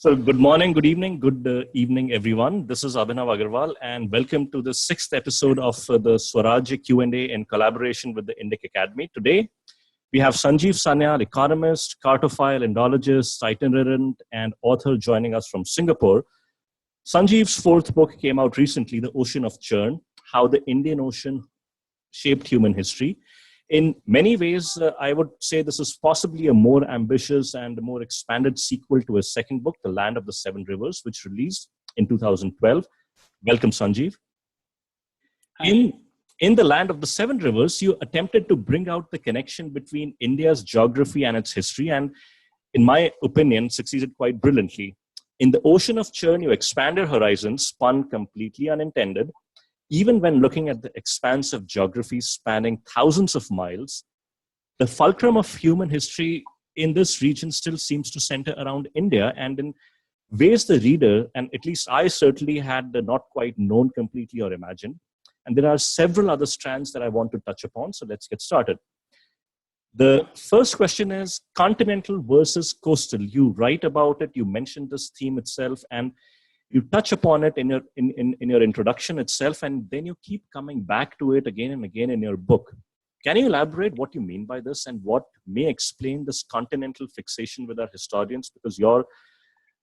So good morning, good evening, good evening, everyone. This is Abhinav Agarwal, and welcome to the sixth episode of the Swarajya Q&A in collaboration with the Indic Academy. Today, we have Sanjeev Sanyal, economist, cartophile, Indologist, itinerant, and author joining us from Singapore. Sanjeev's fourth book came out recently, The Ocean of Churn, How the Indian Ocean Shaped Human History. In many ways, I would say this is possibly a more ambitious and more expanded sequel to his second book, The Land of the Seven Rivers, which released in 2012. Welcome, Sanjeev. In The Land of the Seven Rivers, you attempted to bring out the connection between India's geography and its history, and in my opinion, succeeded quite brilliantly. In The Ocean of Churn, you expanded horizons, pun completely unintended. Even when looking at the expanse of geography spanning thousands of miles, the fulcrum of human history in this region still seems to center around India, and in ways the reader, and at least I certainly had not quite known completely or imagined. And there are several other strands that I want to touch upon, so let's get started. The first question is continental versus coastal. You write about it, you mentioned this theme itself, and you touch upon it in your introduction itself, and then you keep coming back to it again and again in your book. Can you elaborate what you mean by this and what may explain this continental fixation with our historians? Because your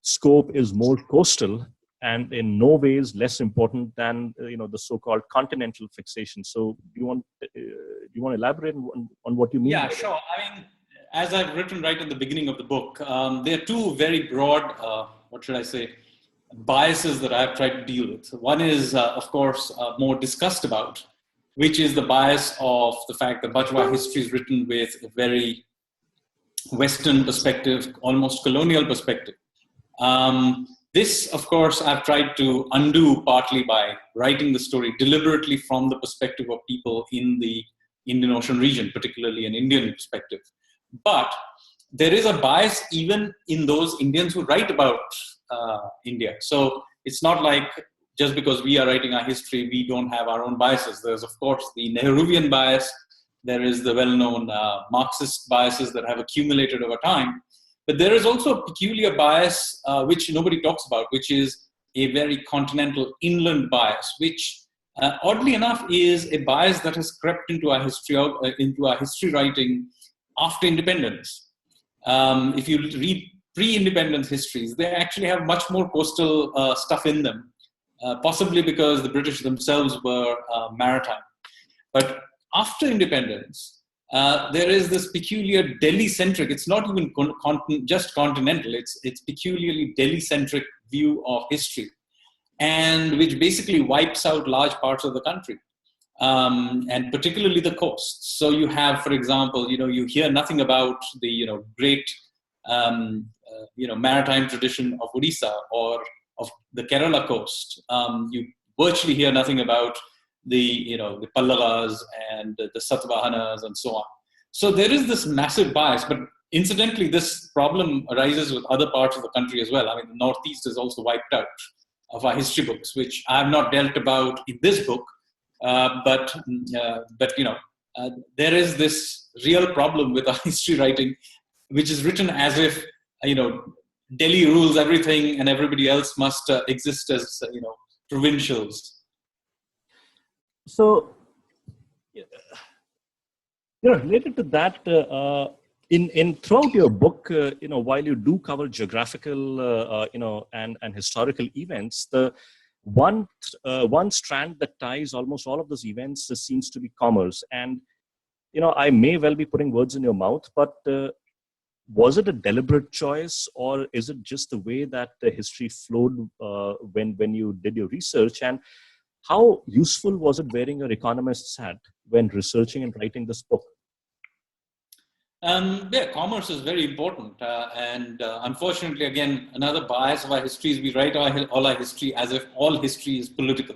scope is more coastal and in no ways less important than the so-called continental fixation. So, do you want to elaborate on what you mean? Yeah, sure. I mean, as I've written right at the beginning of the book, there are two very broad, biases that I've tried to deal with. One is, of course, more discussed about, which is the bias of the fact that much of our history is written with a very Western perspective, almost colonial perspective. This, of course, I've tried to undo partly by writing the story deliberately from the perspective of people in the Indian Ocean region, particularly an Indian perspective. But there is a bias even in those Indians who write about India. So it's not like just because we are writing our history, we don't have our own biases. There's, of course, the Nehruvian bias. There is the well-known Marxist biases that have accumulated over time. But there is also a peculiar bias, which nobody talks about, which is a very continental inland bias, which oddly enough is a bias that has crept into our history writing after independence. If you read pre-independence histories, they actually have much more coastal stuff in them, possibly because the British themselves were maritime. But after independence, there is this peculiar Delhi-centric, it's not even just continental, it's peculiarly Delhi-centric view of history, and which basically wipes out large parts of the country, and particularly the coast. So you have, for example, you hear nothing about the great maritime tradition of Odisha or of the Kerala coast. You virtually hear nothing about the Pallavas and the Satavahanas and so on. So there is this massive bias, but incidentally, this problem arises with other parts of the country as well. I mean, the Northeast is also wiped out of our history books, which I have not dealt about in this book. But there is this real problem with our history writing, which is written as if Delhi rules everything and everybody else must exist as provincials. So, related to that, in throughout your book, while you do cover geographical, and historical events, the one strand that ties almost all of those events seems to be commerce. And I may well be putting words in your mouth, but was it a deliberate choice, or is it just the way that the history flowed when you did your research? And how useful was it wearing your economist's hat when researching and writing this book? Commerce is very important. And unfortunately, again, another bias of our history is we write all our history as if all history is political.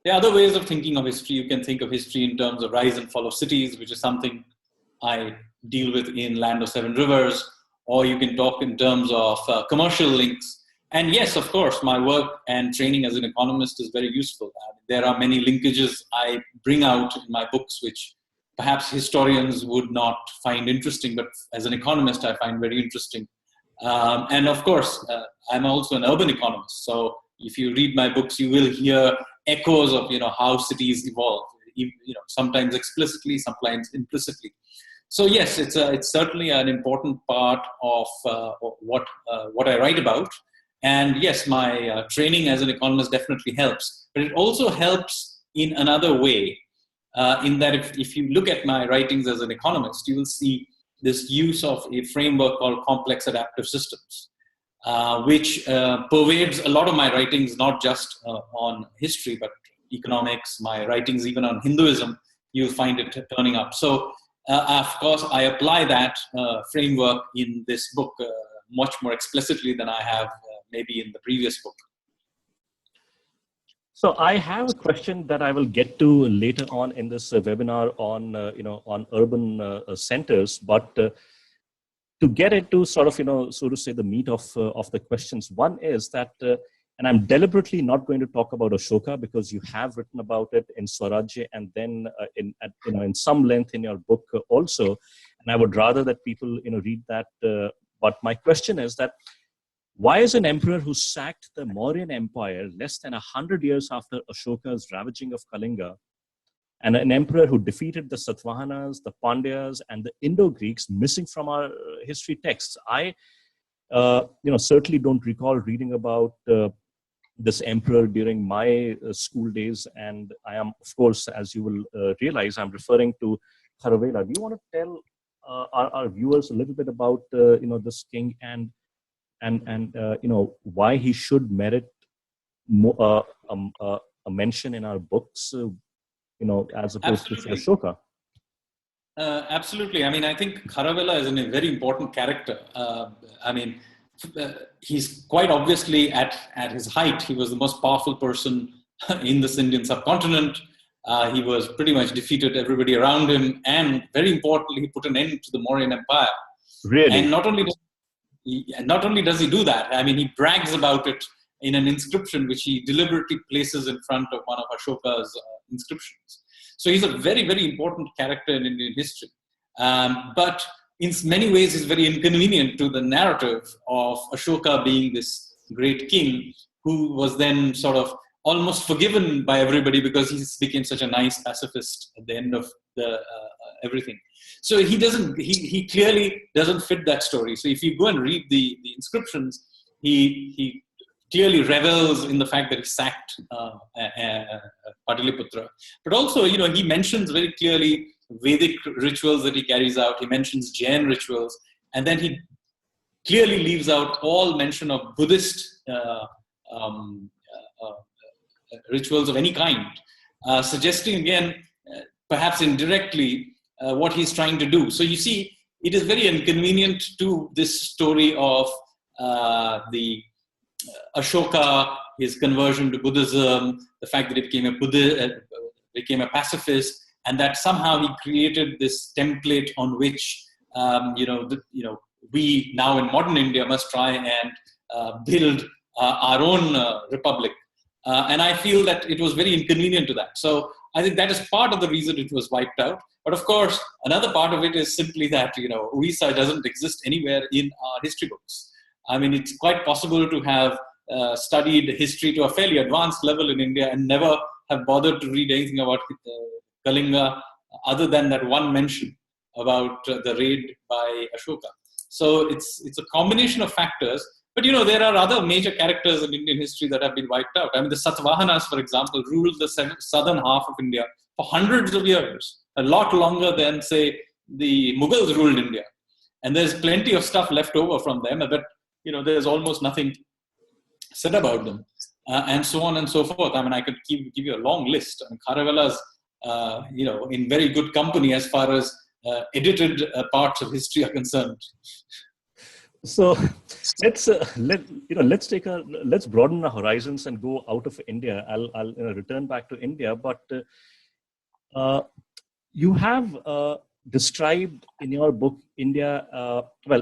There are other ways of thinking of history. You can think of history in terms of rise and fall of cities, which is something I deal with in Land of Seven Rivers, or you can talk in terms of commercial links. And yes, of course, my work and training as an economist is very useful. There are many linkages I bring out in my books, which perhaps historians would not find interesting, but as an economist, I find very interesting. And of course, I'm also an urban economist. So if you read my books, you will hear echoes of how cities evolve. Sometimes explicitly, sometimes implicitly. So yes, it's certainly an important part of what I write about. And yes, my training as an economist definitely helps. But it also helps in another way, in that if you look at my writings as an economist, you will see this use of a framework called complex adaptive systems, which pervades a lot of my writings, not just on history, but economics, my writings even on Hinduism, you'll find it turning up. So, of course, I apply that framework in this book much more explicitly than I have maybe in the previous book. So I have a question that I will get to later on in this webinar on on urban centers, but to get into sort of so to say the meat of the questions. One is that, and I'm deliberately not going to talk about Ashoka because you have written about it in Swarajya and then in some length in your book also, and I would rather that people read that. But my question is that, why is an emperor who sacked the Mauryan Empire less than 100 years after Ashoka's ravaging of Kalinga, and an emperor who defeated the Satavahanas, the Pandyas, and the Indo-Greeks missing from our history texts? I, certainly don't recall reading about this emperor during my school days, and I am, of course, as you will realize, I'm referring to Kharavela. Do you want to tell our viewers a little bit about this king and why he should merit a mention in our books, as opposed to Ashoka? Absolutely. I mean, I think Kharavela is a very important character. He's quite obviously at his height. He was the most powerful person in this Indian subcontinent. He was pretty much defeated everybody around him, and very importantly, he put an end to the Mauryan Empire. Really? And not only does he do that, I mean, he brags about it in an inscription which he deliberately places in front of one of Ashoka's inscriptions. So he's a very, very important character in Indian history. But in many ways, he's very inconvenient to the narrative of Ashoka being this great king who was then sort of almost forgiven by everybody because he became such a nice pacifist at the end of the everything. So he clearly doesn't fit that story. So if you go and read the inscriptions, he clearly revels in the fact that he sacked Pataliputra. But also, he mentions very clearly Vedic rituals that he carries out. He mentions Jain rituals. And then he clearly leaves out all mention of Buddhist rituals of any kind, suggesting again, perhaps indirectly, what he's trying to do. So you see, it is very inconvenient to this story of the Ashoka, his conversion to Buddhism, the fact that he became a pacifist, and that somehow he created this template on which we now in modern India must try and build our own republic. And I feel that it was very inconvenient to that. So I think that is part of the reason it was wiped out. But of course, another part of it is simply that, Orissa doesn't exist anywhere in our history books. I mean, it's quite possible to have studied history to a fairly advanced level in India and never have bothered to read anything about Kalinga other than that one mention about the raid by Ashoka. So it's a combination of factors. But, there are other major characters in Indian history that have been wiped out. I mean, the Satavahanas, for example, ruled the southern half of India for hundreds of years, a lot longer than, say, the Mughals ruled India. And there's plenty of stuff left over from them, but, there's almost nothing said about them, and so on and so forth. I mean, I could give you a long list. I mean, Kharavela's, in very good company as far as edited parts of history are concerned. So let's broaden the horizons and go out of India. I'll return back to India, but you have described in your book India.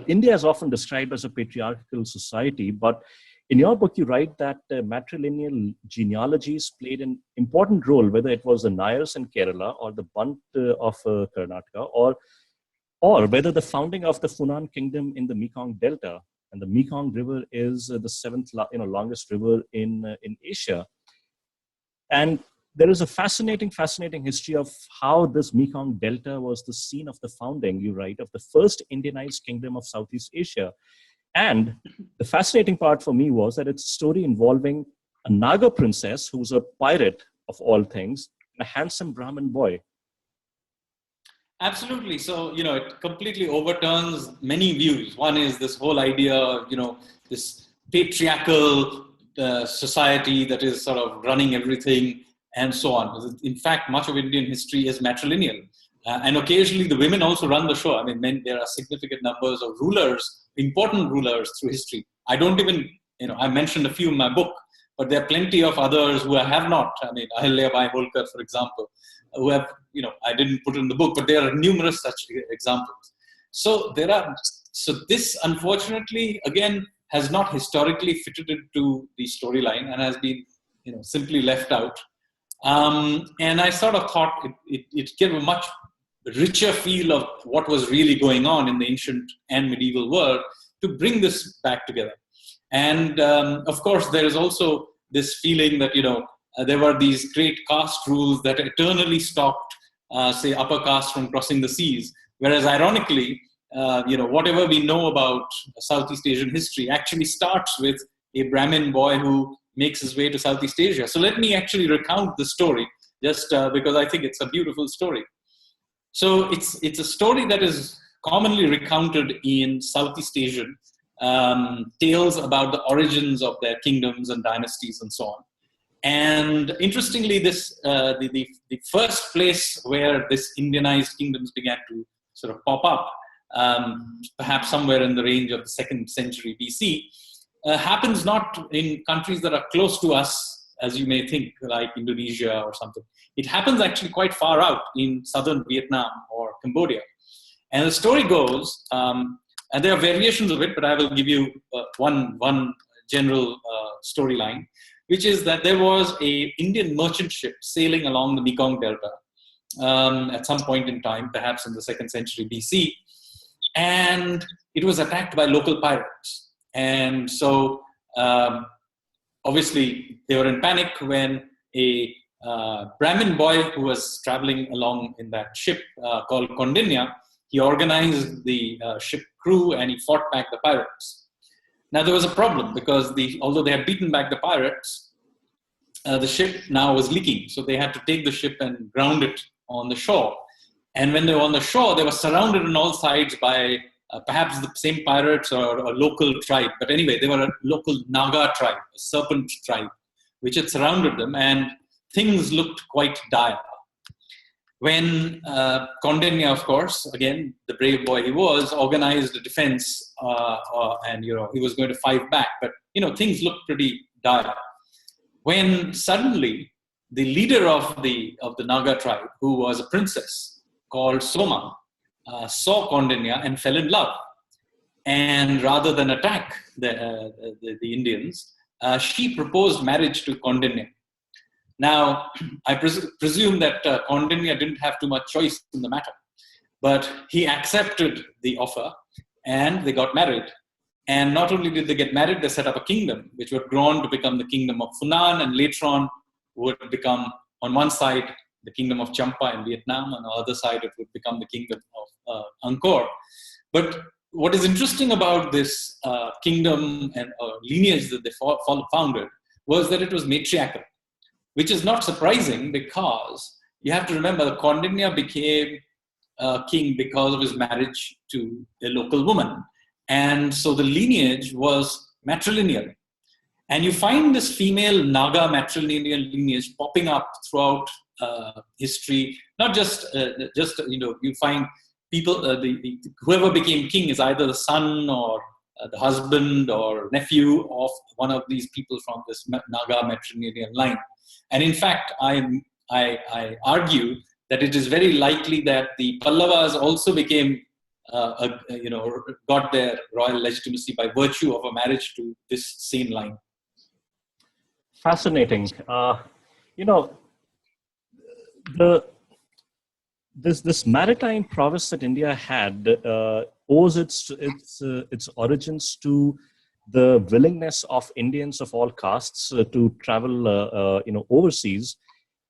India is often described as a patriarchal society, but in your book you write that matrilineal genealogies played an important role, whether it was the Nayars in Kerala or the Bant of Karnataka, or whether the founding of the Funan kingdom in the Mekong Delta. and the Mekong River is the seventh, longest river in Asia. And there is a fascinating history of how this Mekong Delta was the scene of the founding, you write, of the first Indianized kingdom of Southeast Asia. And the fascinating part for me was that it's a story involving a Naga princess who was a pirate of all things, and a handsome Brahmin boy. Absolutely. So, it completely overturns many views. One is this whole idea of, this patriarchal society that is sort of running everything and so on. In fact, much of Indian history is matrilineal. And occasionally the women also run the show. I mean, there are significant numbers of rulers, important rulers through history. I don't even, I mentioned a few in my book, but there are plenty of others who have not. I mean, Ahilyabai Holkar, for example, who have, I didn't put in the book, but there are numerous such examples. So this unfortunately, again, has not historically fitted into the storyline and has been, simply left out. And I sort of thought it gave a much richer feel of what was really going on in the ancient and medieval world to bring this back together. And of course, there is also this feeling that, there were these great caste rules that eternally stopped, say, upper caste from crossing the seas. Whereas ironically, whatever we know about Southeast Asian history actually starts with a Brahmin boy who makes his way to Southeast Asia. So let me actually recount the story, just because I think it's a beautiful story. So it's a story that is commonly recounted in Southeast Asian tales about the origins of their kingdoms and dynasties and so on. And interestingly, this the first place where this Indianized kingdoms began to sort of pop up, perhaps somewhere in the range of the 2nd century BC, happens not in countries that are close to us, as you may think, like Indonesia or something. It happens actually quite far out in southern Vietnam or Cambodia. And the story goes, and there are variations of it, but I will give you one general storyline, which is that there was an Indian merchant ship sailing along the Mekong Delta at some point in time, perhaps in the 2nd century BC, and it was attacked by local pirates. And so, obviously, they were in panic when a Brahmin boy who was traveling along in that ship called Kondinya, he organized the ship crew and he fought back the pirates. Now, there was a problem because although they had beaten back the pirates, the ship now was leaking. So they had to take the ship and ground it on the shore. And when they were on the shore, they were surrounded on all sides by perhaps the same pirates or a local tribe. But anyway, they were a local Naga tribe, a serpent tribe, which had surrounded them. And things looked quite dire. When Kondinya, of course, again, the brave boy he was, organized a defense and, he was going to fight back. But, things looked pretty dire. When suddenly the leader of the Naga tribe, who was a princess called Soma, saw Kondinya and fell in love. And rather than attack the Indians, she proposed marriage to Kondinya. Now, I presume that Kondinya didn't have too much choice in the matter, but he accepted the offer and they got married. And not only did they get married, they set up a kingdom, which would grow on to become the kingdom of Funan, and later on would become, on one side, the kingdom of Champa in Vietnam, and on the other side, it would become the kingdom of Angkor. But what is interesting about this kingdom and lineage that they founded was that it was matriarchal, which is not surprising because you have to remember that Kondinya became king because of his marriage to a local woman. And so the lineage was matrilineal. And you find this female Naga matrilineal lineage popping up throughout history. Not just, you find people, whoever became king is either the son or the husband or nephew of one of these people from this Naga matrilineal line. And in fact, I argue that it is very likely that the Pallavas also became, got their royal legitimacy by virtue of a marriage to this same line. Fascinating. This maritime prowess that India had owes its origins to the willingness of Indians of all castes to travel, overseas,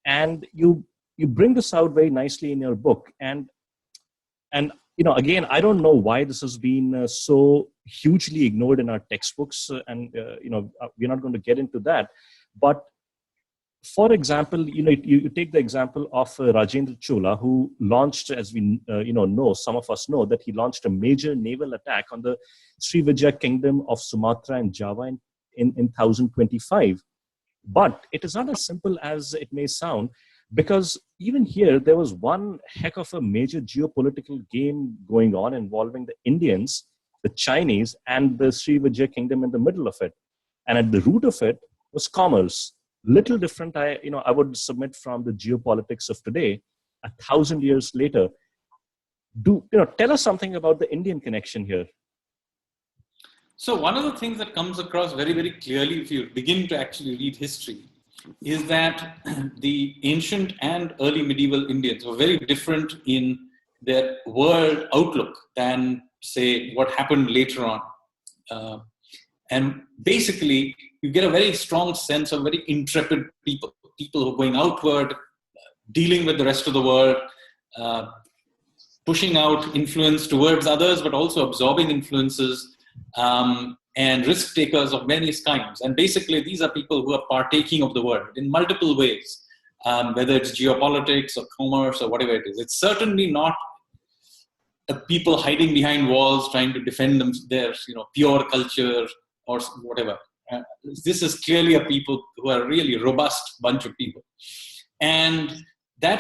and you bring this out very nicely in your book. And again, I don't know why this has been so hugely ignored in our textbooks, we're not going to get into that, but for example, you take the example of Rajendra Chola, who launched, as we know, some of us know, that he launched a major naval attack on the Srivijaya kingdom of Sumatra and Java in 1025. But it is not as simple as it may sound, because even here, there was one heck of a major geopolitical game going on involving the Indians, the Chinese, and the Srivijaya kingdom in the middle of it. And at the root of it was commerce. Little different, I would submit, from the geopolitics of today. 1,000 years later, tell us something about the Indian connection here. So one of the things that comes across very, very clearly if you begin to actually read history is that the ancient and early medieval Indians were very different in their world outlook than, say, what happened later on. And basically, you get a very strong sense of very intrepid people who are going outward, dealing with the rest of the world, pushing out influence towards others, but also absorbing influences, and risk takers of various kinds. And basically, these are people who are partaking of the world in multiple ways, whether it's geopolitics or commerce or whatever it is. It's certainly not people hiding behind walls trying to defend their pure culture or whatever. This is clearly a people who are really robust bunch of people, and that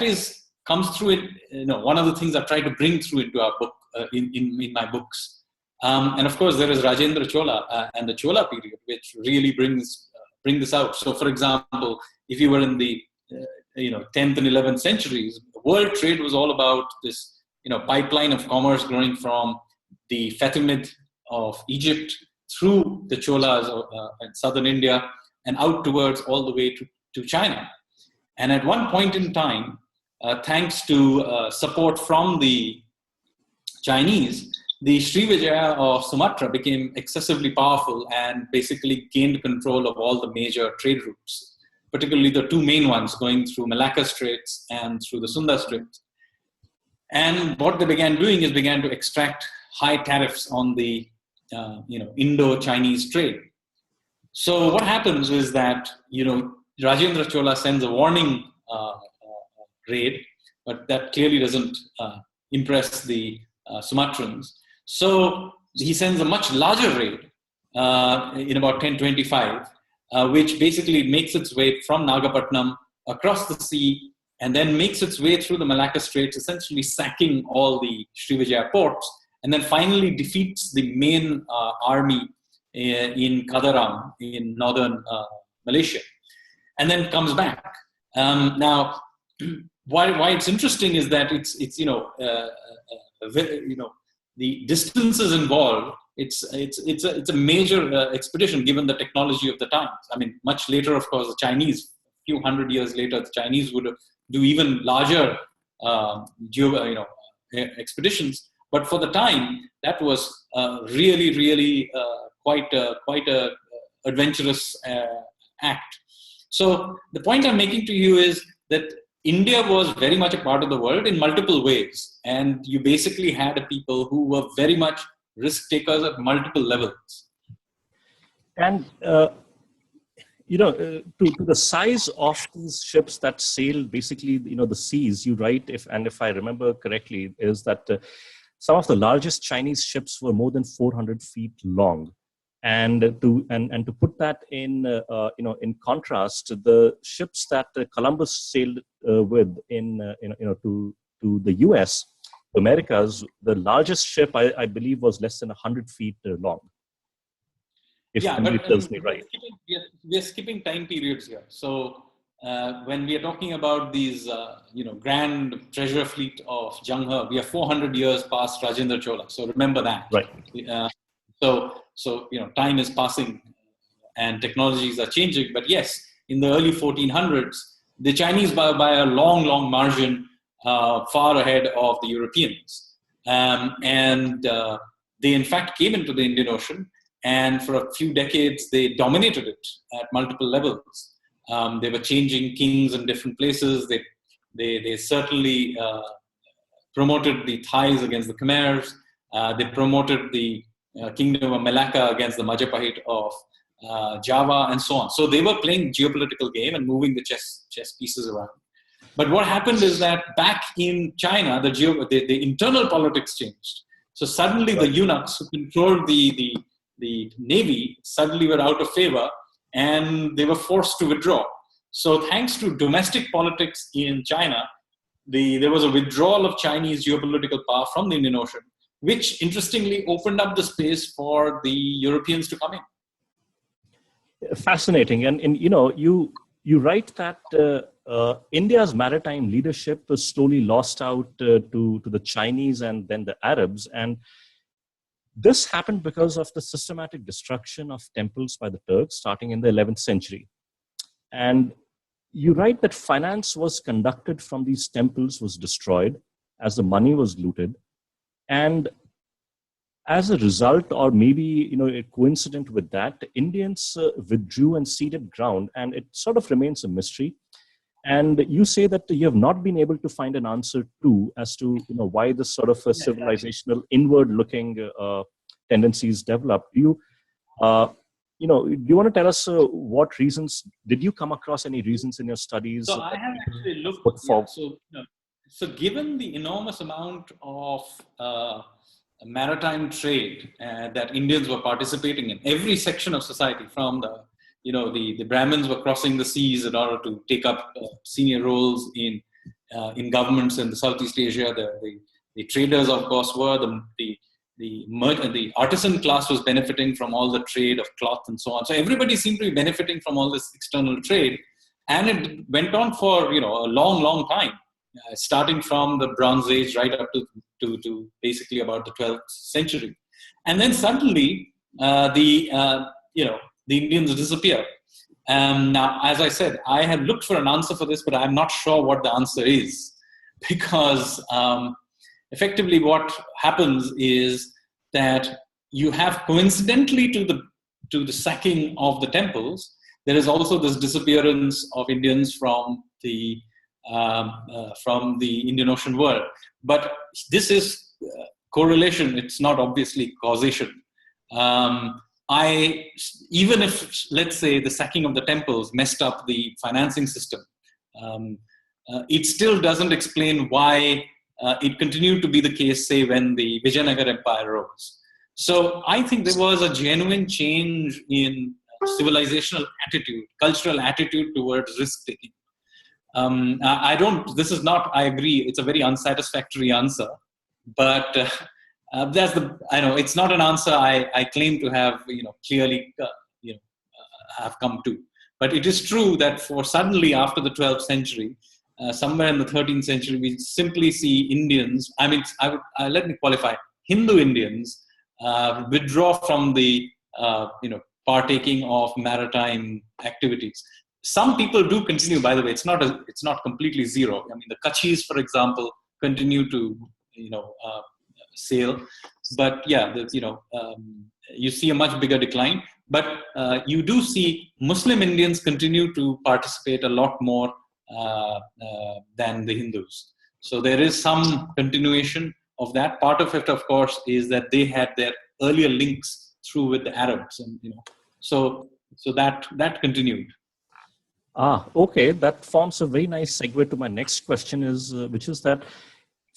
comes through it. One of the things I've tried to bring through into our book, in my books, and of course there is Rajendra Chola and the Chola period, which really bring this out. So, for example, if you were in the 10th and 11th centuries, world trade was all about this pipeline of commerce growing from the Fatimid of Egypt through the Cholas in southern India and out towards all the way to China. And at one point in time, thanks to support from the Chinese, the Srivijaya of Sumatra became excessively powerful and basically gained control of all the major trade routes, particularly the two main ones going through Malacca Straits and through the Sunda Straits. And what they began doing is began to extract high tariffs on the Indo-Chinese trade. So what happens is that Rajendra Chola sends a warning raid, but that clearly doesn't impress the Sumatrans. So he sends a much larger raid in about 1025, which basically makes its way from Nagapattinam across the sea and then makes its way through the Malacca Straits, essentially sacking all the Srivijaya ports, and then finally defeats the main army in Kadaram in northern Malaysia, and then comes back. Now, why it's interesting is that it's the distances involved. It's a major expedition given the technology of the times. I mean, much later, of course, the Chinese, a few hundred years later, the Chinese would do even larger expeditions. But for the time, that was really quite a adventurous act. So the point I'm making to you is that India was very much a part of the world in multiple ways, and you basically had people who were very much risk takers at multiple levels. And to the size of these ships that sailed basically the seas, you write, if I remember correctly, is that some of the largest Chinese ships were more than 400 feet long. And to put that in contrast, the ships that Columbus sailed with to the U.S., Americas, the largest ship I believe was less than 100 feet long. If memory tells me right. We are skipping time periods here. So when we are talking about these grand treasure fleet of Jangha, we are 400 years past Rajendra Chola. So remember that. Right. So time is passing and technologies are changing. But yes, in the early 1400s, the Chinese by a long margin far ahead of the Europeans. They in fact came into the Indian Ocean, and for a few decades they dominated it at multiple levels. They were changing kings in different places. They certainly promoted the Thais against the Khmers. They promoted the kingdom of Malacca against the Majapahit of Java, and so on. So they were playing geopolitical game and moving the chess pieces around. But what happened is that back in China, the internal politics changed. So suddenly the eunuchs who controlled the navy suddenly were out of favor, and they were forced to withdraw. So thanks to domestic politics in China, there was a withdrawal of Chinese geopolitical power from the Indian Ocean, which interestingly opened up the space for the Europeans to come in. Fascinating. And you write that India's maritime leadership was slowly lost out to the Chinese and then the Arabs. And this happened because of the systematic destruction of temples by the Turks starting in the 11th century. And you write that finance was conducted from these temples was destroyed as the money was looted. And as a result, or maybe coincident with that, the Indians withdrew and ceded ground, and it sort of remains a mystery. And you say that you have not been able to find an answer to as to why this sort of a civilizational inward-looking tendencies developed. Do you want to tell us what reasons? Did you come across any reasons in your studies? So I have actually looked. So given the enormous amount of maritime trade that Indians were participating in, every section of society, from the Brahmins were crossing the seas in order to take up senior roles in governments in the Southeast Asia. The traders, of course, were the artisan class was benefiting from all the trade of cloth and so on. So everybody seemed to be benefiting from all this external trade, and it went on for a long time, starting from the Bronze Age right up to basically about the 12th century, and then suddenly the Indians disappear. Now, as I said, I have looked for an answer for this, but I'm not sure what the answer is, because effectively what happens is that you have, coincidentally to the sacking of the temples, there is also this disappearance of Indians from the Indian Ocean world. But this is correlation, it's not obviously causation. Even if, let's say, the sacking of the temples messed up the financing system, it still doesn't explain why it continued to be the case, say, when the Vijayanagar Empire rose. So I think there was a genuine change in civilizational attitude, cultural attitude towards risk-taking. I agree, it's a very unsatisfactory answer, but it's not an answer I claim to have, clearly, have come to. But it is true that suddenly after the 12th century, somewhere in the 13th century, we simply see Indians, let me qualify, Hindu Indians withdraw from the, partaking of maritime activities. Some people do continue, by the way. It's not completely zero. I mean, the Kachis, for example, continue to, sail. But yeah, you see a much bigger decline. But you do see Muslim Indians continue to participate a lot more than the Hindus. So there is some continuation of that. Part of it, of course, is that they had their earlier links through with the Arabs, and so that continued. Okay, that forms a very nice segue to my next question, which is that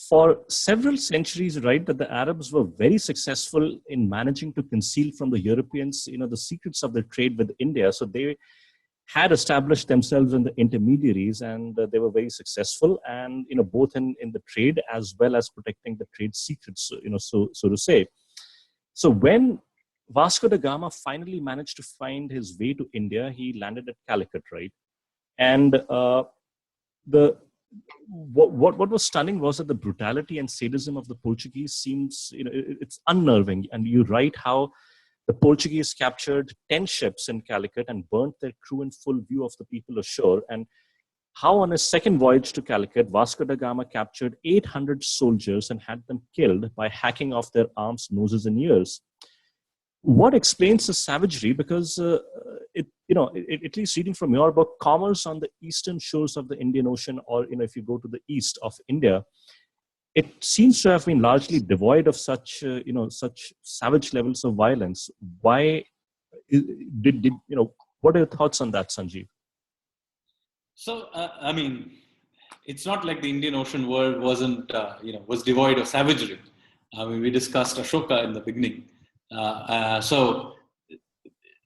for several centuries, right, that the Arabs were very successful in managing to conceal from the Europeans, the secrets of their trade with India. So they had established themselves in the intermediaries, and they were very successful, and both in the trade as well as protecting the trade secrets, so to say. So when Vasco da Gama finally managed to find his way to India, he landed at Calicut, right? And what was stunning was that the brutality and sadism of the Portuguese seems, it's unnerving. And you write how the Portuguese captured 10 ships in Calicut and burnt their crew in full view of the people ashore. And how on his second voyage to Calicut, Vasco da Gama captured 800 soldiers and had them killed by hacking off their arms, noses, and ears. What explains the savagery? Because at least reading from your book, commerce on the eastern shores of the Indian Ocean, or if you go to the east of India, it seems to have been largely devoid of such such savage levels of violence. Why did what are your thoughts on that, Sanjeev? So I mean, it's not like the Indian Ocean world wasn't was devoid of savagery. I mean, we discussed Ashoka in the beginning. So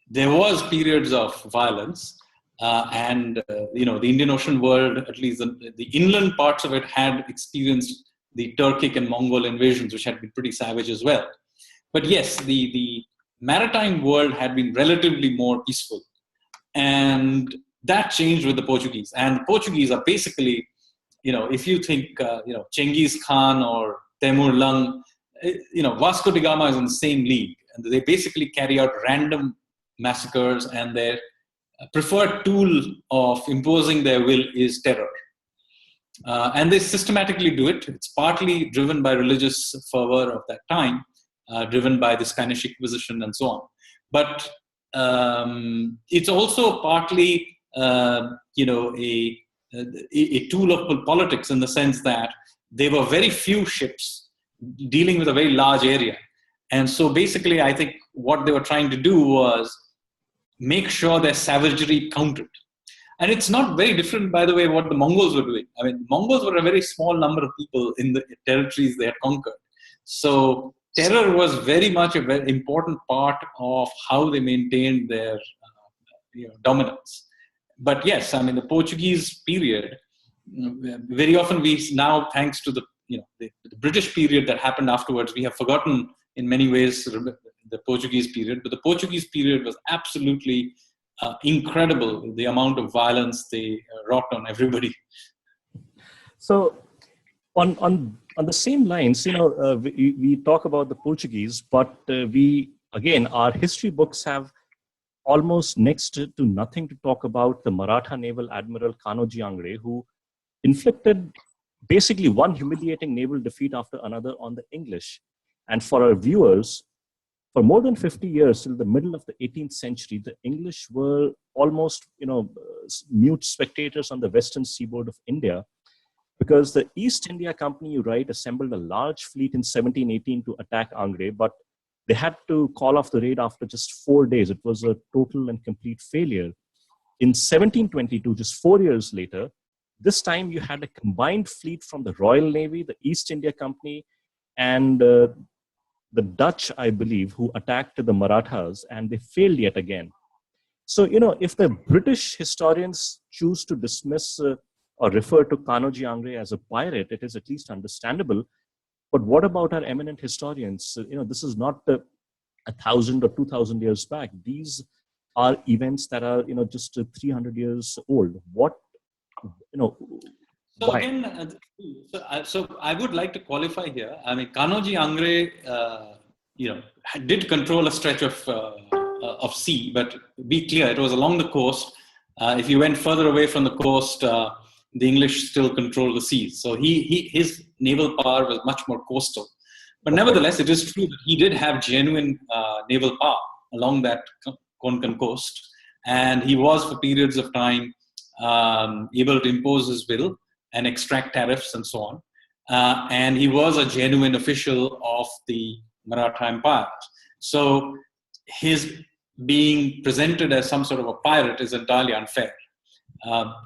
there was periods of violence, and the Indian Ocean world, at least the inland parts of it, had experienced the Turkic and Mongol invasions, which had been pretty savage as well. But yes, the maritime world had been relatively more peaceful, and that changed with the Portuguese. And the Portuguese are basically, if you think, Chengiz Khan or Temur Lung, Vasco da Gama is in the same league, and they basically carry out random massacres, and their preferred tool of imposing their will is terror. And they systematically do it. It's partly driven by religious fervor of that time, driven by the Spanish Inquisition and so on. But it's also partly, a tool of politics, in the sense that there were very few ships dealing with a very large area. And so basically, I think what they were trying to do was make sure their savagery counted. And it's not very different, by the way, what the Mongols were doing. I mean, Mongols were a very small number of people in the territories they had conquered. So terror was very much a very important part of how they maintained their dominance. But yes, I mean, the Portuguese period, very often we now, thanks to the British period that happened afterwards, we have forgotten in many ways the Portuguese period. But the Portuguese period was absolutely incredible, the amount of violence they wrought on everybody. So on the same lines, we talk about the Portuguese, but our history books have almost next to nothing to talk about the Maratha naval admiral Kanoji Angre, who inflicted basically one humiliating naval defeat after another on the English. And for our viewers, for more than 50 years, till the middle of the 18th century, the English were almost, mute spectators on the western seaboard of India, because the East India Company, you write, assembled a large fleet in 1718 to attack Angre, but they had to call off the raid after just 4 days. It was a total and complete failure. In 1722, just 4 years later, this time you had a combined fleet from the Royal Navy, the East India Company, and the Dutch, I believe, who attacked the Marathas, and they failed yet again. So, if the British historians choose to dismiss or refer to Kanoji Angre as a pirate, it is at least understandable. But what about our eminent historians? This is not 1,000 or 2,000 years back. These are events that are, just 300 years old. What, So why? again, so I would like to qualify here. I mean, Kanoji Angre, did control a stretch of sea, but be clear, it was along the coast. If you went further away from the coast, the English still controlled the seas. So his naval power was much more coastal. But nevertheless, it is true that he did have genuine naval power along that Konkan coast. And he was, for periods of time, able to impose his will and extract tariffs and so on. And he was a genuine official of the Maratha Empire. So his being presented as some sort of a pirate is entirely unfair.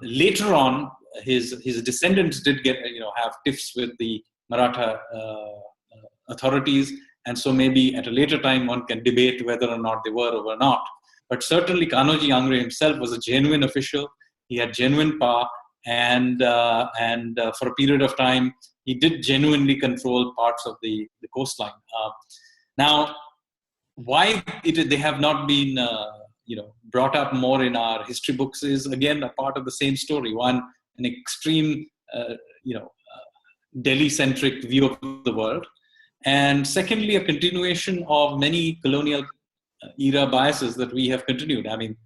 Later on, his descendants did get have tiffs with the Maratha authorities, and so maybe at a later time one can debate whether or not they were or were not. But certainly Kanoji Angre himself was a genuine official. He had genuine power, and for a period of time he did genuinely control parts of the coastline. Now, why they have not been brought up more in our history books is again a part of the same story. One, an extreme Delhi-centric view of the world, and secondly, a continuation of many colonial era biases that we have continued. I mean,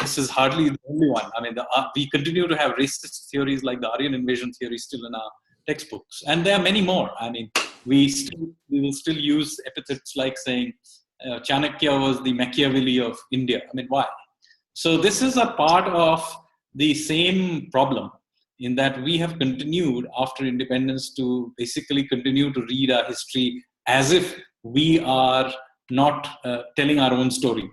This is hardly the only one. I mean, we continue to have racist theories like the Aryan invasion theory still in our textbooks, and there are many more. I mean, we will still use epithets like saying Chanakya was the Machiavelli of India. I mean, why? So this is a part of the same problem, in that we have continued after independence to basically continue to read our history as if we are not telling our own story.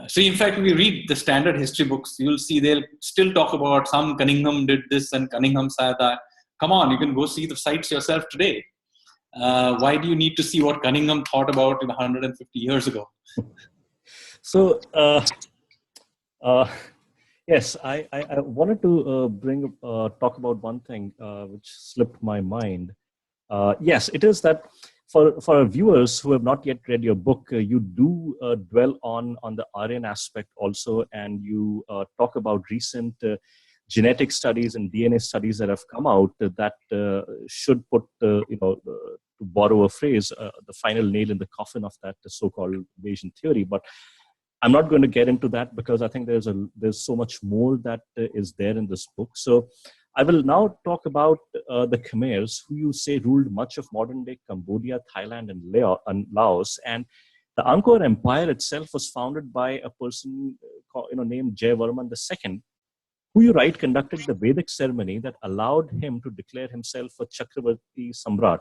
So in fact, if we read the standard history books, you'll see they'll still talk about some Cunningham did this and Cunningham said that. Come on, you can go see the sites yourself today. Why do you need to see what Cunningham thought about 150 years ago? So, yes, I wanted to talk about one thing which slipped my mind. Yes, it is that for our viewers who have not yet read your book, you do dwell on the Aryan aspect also, and you talk about recent genetic studies and DNA studies that have come out that should put, to borrow a phrase, the final nail in the coffin of that so-called invasion theory. But I'm not going to get into that because I think there's so much more that is there in this book. So I will now talk about the Khmers, who you say ruled much of modern-day Cambodia, Thailand, and Laos. And the Angkor Empire itself was founded by a person named Jayavarman II, who you write conducted the Vedic ceremony that allowed him to declare himself a Chakravarti Samrat.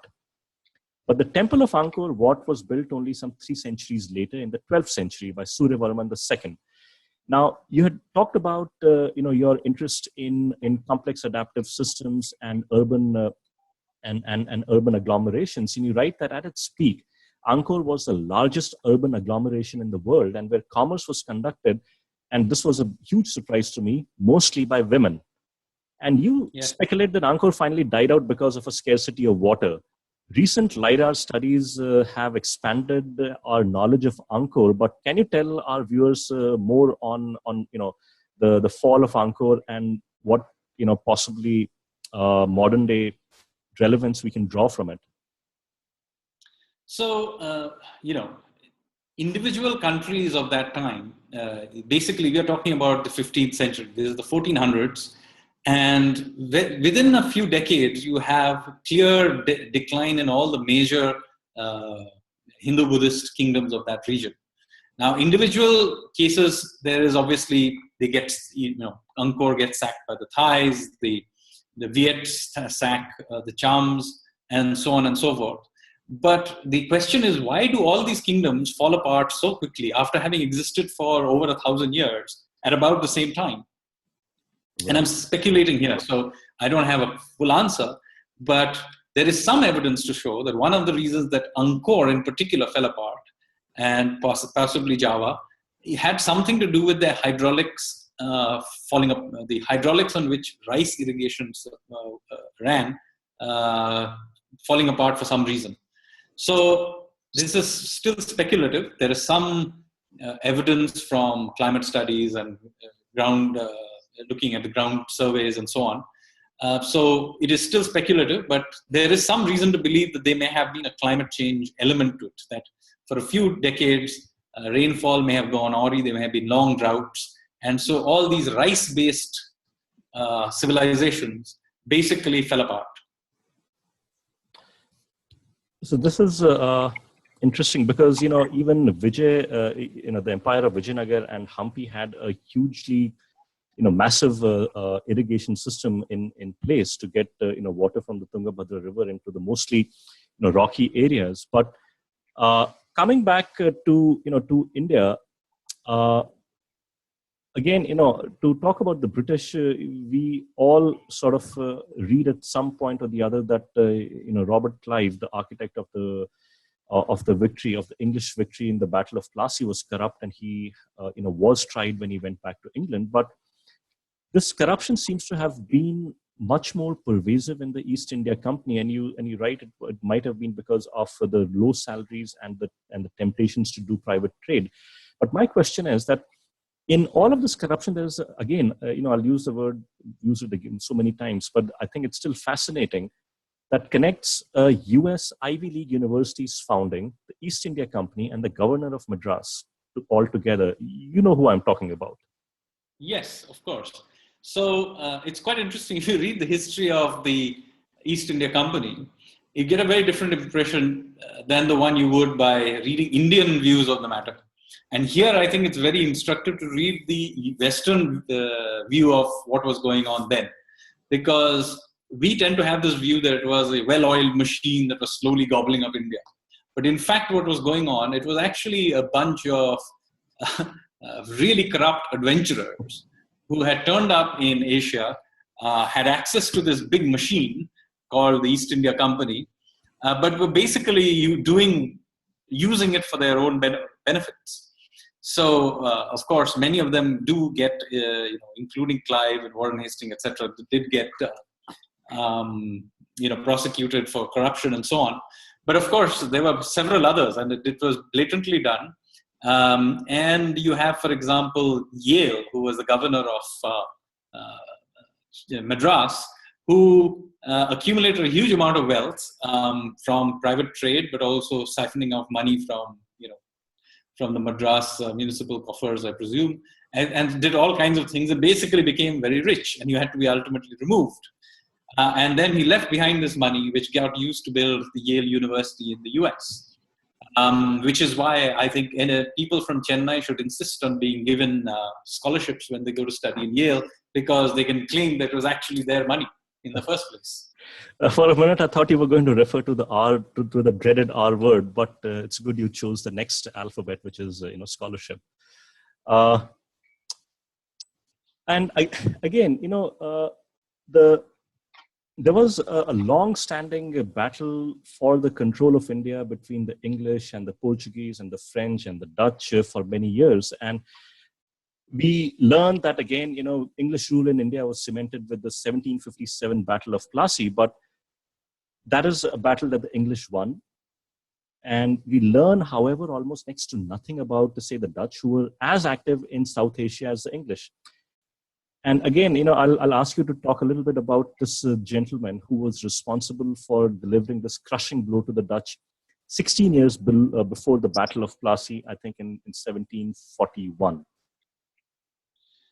But the temple of Angkor Wat was built only some 3 centuries later in the 12th century by Suryavarman II. Now, you had talked about your interest in complex adaptive systems and urban and urban agglomerations, and you write that at its peak, Angkor was the largest urban agglomeration in the world, and where commerce was conducted, and this was a huge surprise to me, mostly by women. And you speculate that Angkor finally died out because of a scarcity of water. Recent LiDAR studies have expanded our knowledge of Angkor, but can you tell our viewers more on the fall of Angkor and what possibly modern day relevance we can draw from it? So individual countries of that time, basically we are talking about the 15th century. This is the 1400s. And within a few decades, you have clear decline in all the major Hindu-Buddhist kingdoms of that region. Now, individual cases, there is obviously, Angkor gets sacked by the Thais, the Viets sack the Chams, and so on and so forth. But the question is, why do all these kingdoms fall apart so quickly after having existed for over 1,000 years at about the same time? Right. And I'm speculating here, so I don't have a full answer, but there is some evidence to show that one of the reasons that Angkor in particular fell apart, and possibly Java, it had something to do with the hydraulics falling up, the hydraulics on which rice irrigations ran, falling apart for some reason. So this is still speculative. There is some evidence from climate studies and looking at the ground surveys and so on. So it is still speculative, but there is some reason to believe that there may have been a climate change element to it, that for a few decades, rainfall may have gone awry, there may have been long droughts. And so all these rice-based civilizations basically fell apart. So this is interesting because, even Vijay, the empire of Vijayanagar and Hampi had a hugely massive irrigation system in place to get water from the Tungabhadra River into the mostly rocky areas. But coming back to India, again, to talk about the British, we all sort of read at some point or the other that Robert Clive, the architect of the victory, of the English victory in the Battle of Plassey, was corrupt, and he was tried when he went back to England. But this corruption seems to have been much more pervasive in the East India Company, and you write it might have been because of the low salaries and the temptations to do private trade. But my question is that in all of this corruption, there is again, I'll use it again so many times, but I think it's still fascinating, that connects U.S. Ivy League university's founding, the East India Company, and the governor of Madras. all together. You know who I'm talking about. Yes, of course. So it's quite interesting. If you read the history of the East India Company, you get a very different impression than the one you would by reading Indian views of the matter. And here, I think it's very instructive to read the Western view of what was going on then, because we tend to have this view that it was a well-oiled machine that was slowly gobbling up India. But in fact, what was going on, it was actually a bunch of really corrupt adventurers who had turned up in Asia, had access to this big machine called the East India Company, but were basically using it for their own benefits. So, of course, many of them do get, including Clive and Warren Hastings, etc., did get, prosecuted for corruption and so on. But of course, there were several others, and it was blatantly done. And you have, for example, Yale, who was the governor of Madras, who accumulated a huge amount of wealth from private trade, but also siphoning off money from the Madras municipal coffers, I presume, and did all kinds of things and basically became very rich, and you had to be ultimately removed. And then he left behind this money, which got used to build the Yale University in the US, which is why I think people from Chennai should insist on being given scholarships when they go to study in Yale, because they can claim that it was actually their money in the first place. For a minute, I thought you were going to refer to the R, to the dreaded R word, but it's good you chose the next alphabet, which is scholarship. And there was a long-standing battle for the control of India between the English and the Portuguese and the French and the Dutch for many years. And we learned that, again, English rule in India was cemented with the 1757 Battle of Plassey, but that is a battle that the English won. And we learn, however, almost next to nothing about, say, the Dutch, who were as active in South Asia as the English. And again, I'll ask you to talk a little bit about this gentleman who was responsible for delivering this crushing blow to the Dutch 16 years before the Battle of Plassey, I think in 1741.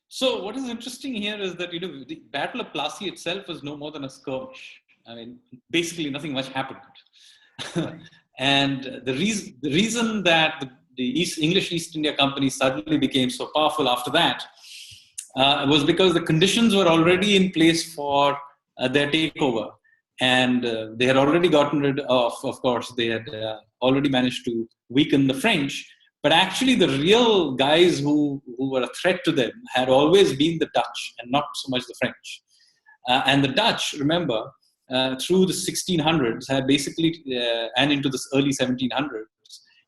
So what is interesting here is that, the Battle of Plassey itself was no more than a skirmish. I mean, basically nothing much happened. And the reason that the English East India Company suddenly became so powerful after that was because the conditions were already in place for their takeover. And they had already gotten rid of course, they had already managed to weaken the French. But actually, the real guys who were a threat to them had always been the Dutch and not so much the French. And the Dutch, remember, through the 1600s had basically, and into this early 1700s,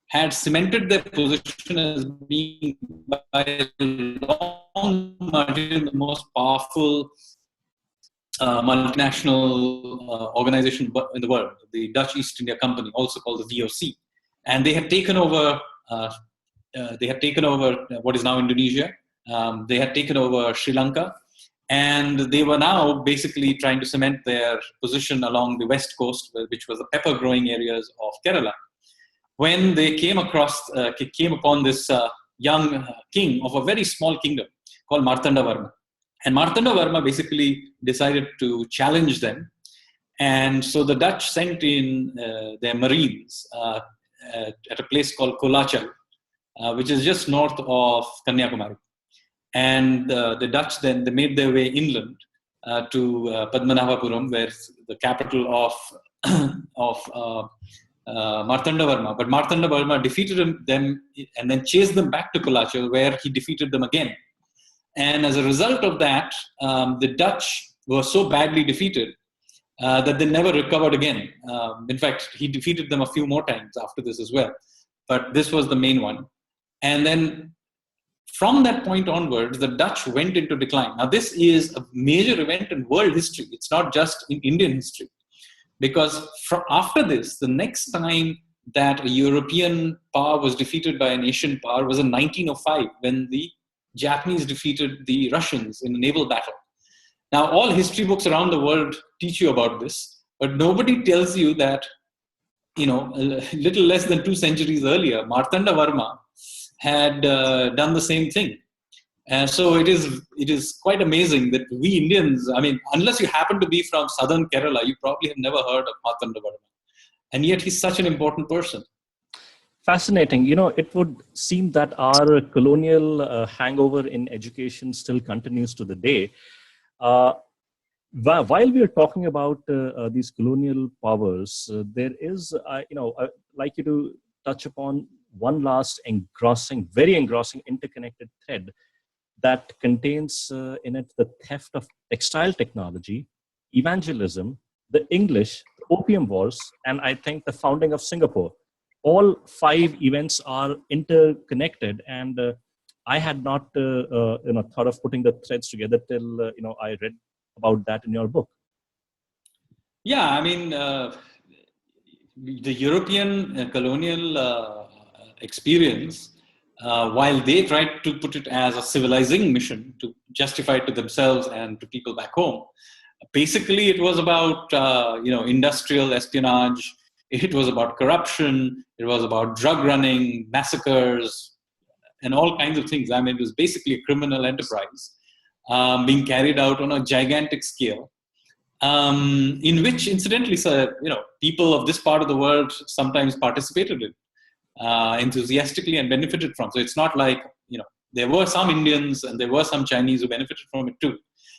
had cemented their position as being by a long margin the most powerful multinational organization in the world, the Dutch East India Company, also called the VOC. And they had taken over what is now Indonesia. They had taken over Sri Lanka, and they were now basically trying to cement their position along the west coast, which was the pepper growing areas of Kerala. When they came upon this young king of a very small kingdom called Martanda Varma. And Martanda Varma basically decided to challenge them. And so the Dutch sent in their marines at a place called Kolachal, which is just north of Kanyakumari. And the Dutch then, they made their way inland to Padmanabhapuram, where the capital of Martanda Varma. But Martanda Varma defeated them and then chased them back to Kolachal, where he defeated them again. And as a result of that, the Dutch were so badly defeated that they never recovered again. In fact, he defeated them a few more times after this as well. But this was the main one. And then from that point onwards, the Dutch went into decline. Now, this is a major event in world history. It's not just in Indian history. Because after this, the next time that a European power was defeated by an Asian power was in 1905, when the Japanese defeated the Russians in a naval battle. Now, all history books around the world teach you about this, but nobody tells you that, a little less than 2 centuries earlier, Martanda Varma had done the same thing. So it is quite amazing that we Indians, I mean, unless you happen to be from southern Kerala, you probably have never heard of Martanda Varma. And yet he's such an important person. Fascinating. It would seem that our colonial hangover in education still continues to the day. While we are talking about these colonial powers, there is, I'd like you to touch upon one last very engrossing interconnected thread that contains in it the theft of textile technology, evangelism, the English, the Opium Wars, and I think the founding of Singapore. All five events are interconnected, and I had not thought of putting the threads together till I read about that in your book. Yeah, I mean, the European colonial experience, while they tried to put it as a civilizing mission to justify it to themselves and to people back home, basically it was about industrial espionage. It was about corruption. It was about drug running, massacres, and all kinds of things. I mean, it was basically a criminal enterprise being carried out on a gigantic scale, in which, incidentally, people of this part of the world sometimes participated in enthusiastically and benefited from. So it's not like, there were some Indians and there were some Chinese who benefited from it too.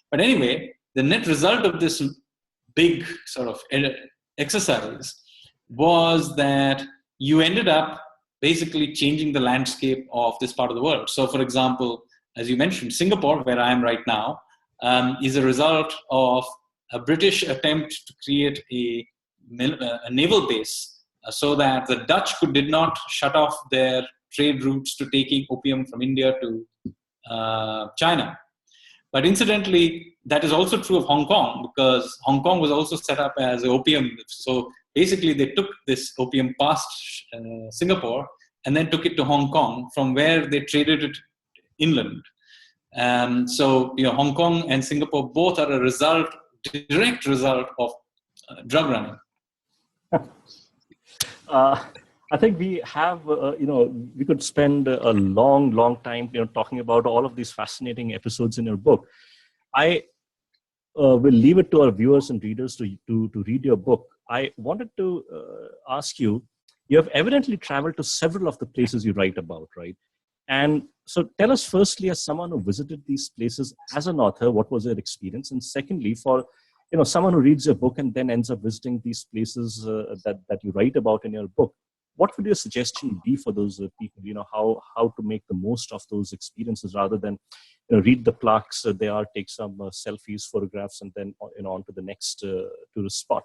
But anyway, the net result of this big sort of exercise was that you ended up basically changing the landscape of this part of the world. So, for example, as you mentioned, Singapore, where I am right now, is a result of a British attempt to create a naval base so that the Dutch did not shut off their trade routes to taking opium from India to China. But incidentally, that is also true of Hong Kong, because Hong Kong was also set up as an opium. So basically, they took this opium past Singapore and then took it to Hong Kong, from where they traded it inland. So, Hong Kong and Singapore both are a direct result of drug running. I think we have, we could spend a long time, talking about all of these fascinating episodes in your book. I will leave it to our viewers and readers to read your book. I wanted to ask you, you have evidently traveled to several of the places you write about, right? And so tell us firstly, as someone who visited these places as an author, what was your experience? And secondly, for someone who reads your book and then ends up visiting these places that you write about in your book, what would your suggestion be for those people? How to make the most of those experiences rather than read the plaques there, take some selfies, photographs, and then on to the next tourist spot?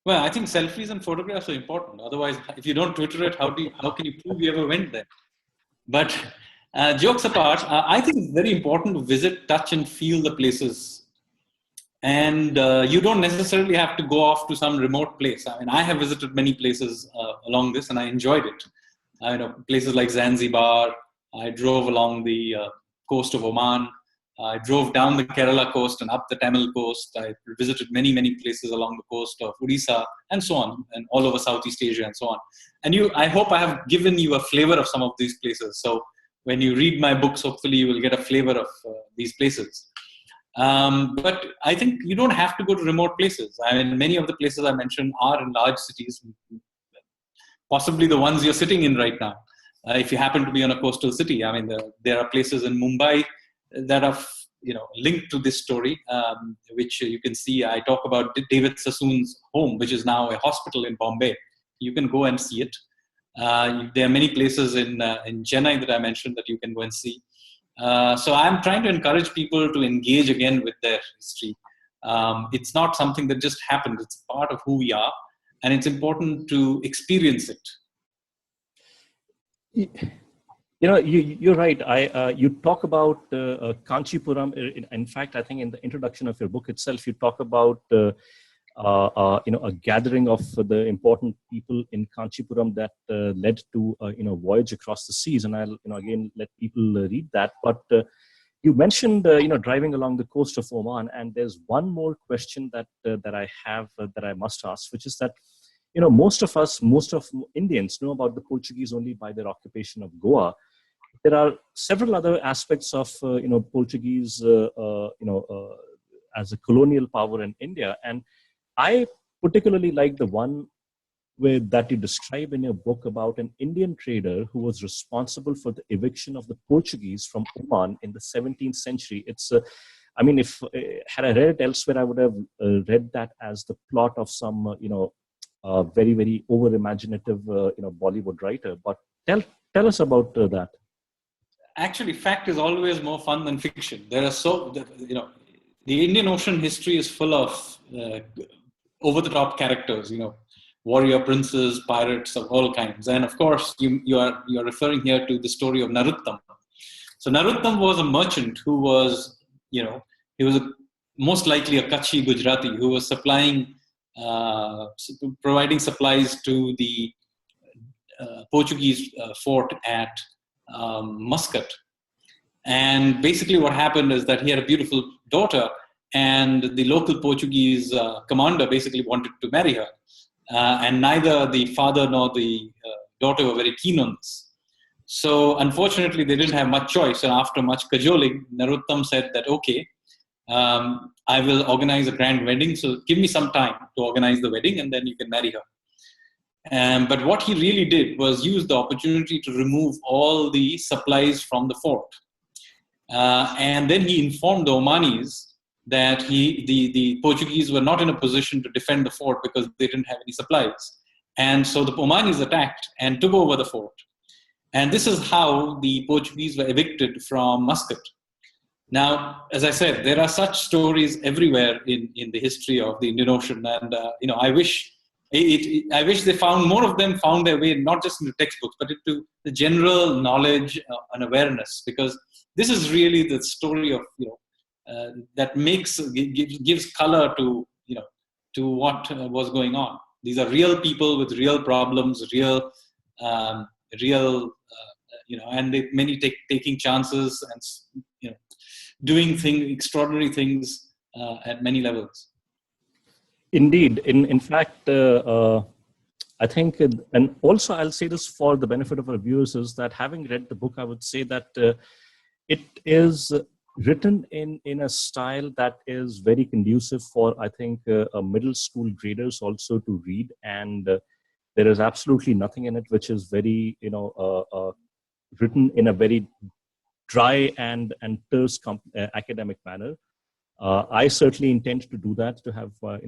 Well, I think selfies and photographs are important. Otherwise, if you don't Twitter it, how can you prove you ever went there? But jokes apart, I think it's very important to visit, touch, and feel the places. And you don't necessarily have to go off to some remote place. I mean, I have visited many places along this, and I enjoyed it. Places like Zanzibar. I drove along the coast of Oman. I drove down the Kerala coast and up the Tamil coast. I visited many places along the coast of Odisha and so on, and all over Southeast Asia and so on. And I hope I have given you a flavor of some of these places. So when you read my books, hopefully you will get a flavor of these places. But I think you don't have to go to remote places. I mean, many of the places I mentioned are in large cities, possibly the ones you're sitting in right now. If you happen to be on a coastal city, I mean, there are places in Mumbai that are, linked to this story, which you can see. I talk about David Sassoon's home, which is now a hospital in Bombay. You can go and see it. There are many places in Chennai that I mentioned that you can go and see. So I'm trying to encourage people to engage again with their history. It's not something that just happened. It's part of who we are, and it's important to experience it. You're right. You talk about Kanchipuram. In fact, I think in the introduction of your book itself, you talk about a gathering of the important people in Kanchipuram that led to voyage across the seas. And I'll again let people read that. But you mentioned driving along the coast of Oman, and there's one more question that I have that I must ask, which is that most of Indians know about the Portuguese only by their occupation of Goa. There are several other aspects of Portuguese as a colonial power in India, and I particularly like the one that you describe in your book about an Indian trader who was responsible for the eviction of the Portuguese from Oman in the 17th century. It's if had I read it elsewhere, I would have read that as the plot of some very, very over imaginative Bollywood writer. But tell us about that. Actually, fact is always more fun than fiction. There are the Indian Ocean history is full of over the top characters, warrior princes, pirates of all kinds. And of course, you're referring here to the story of Narottam. So Narottam was a merchant who was, he was most likely a Kutchi Gujarati who was providing supplies to the Portuguese fort at Muscat. And basically what happened is that he had a beautiful daughter, and the local Portuguese commander basically wanted to marry her. And neither the father nor the daughter were very keen on this. So unfortunately, they didn't have much choice. And after much cajoling, Narottam said that, okay, I will organize a grand wedding. So give me some time to organize the wedding, and then you can marry her. But what he really did was use the opportunity to remove all the supplies from the fort. And then he informed the Omanis that the Portuguese were not in a position to defend the fort because they didn't have any supplies. And so the Omanis attacked and took over the fort. And this is how the Portuguese were evicted from Muscat. Now, as I said, there are such stories everywhere in the history of the Indian Ocean. And, I wish they found more of them found their way, not just into textbooks, but into the general knowledge and awareness, because this is really the story of, that gives color to what was going on. These are real people with real problems, and many taking chances and doing extraordinary things at many levels. Indeed, in fact, I think, and also I'll say this for the benefit of our viewers, is that having read the book, I would say that it is written in a style that is very conducive for, I think, middle school graders also to read. And there is absolutely nothing in it which is very, written in a very dry and terse academic manner. I certainly intend to do that, to have at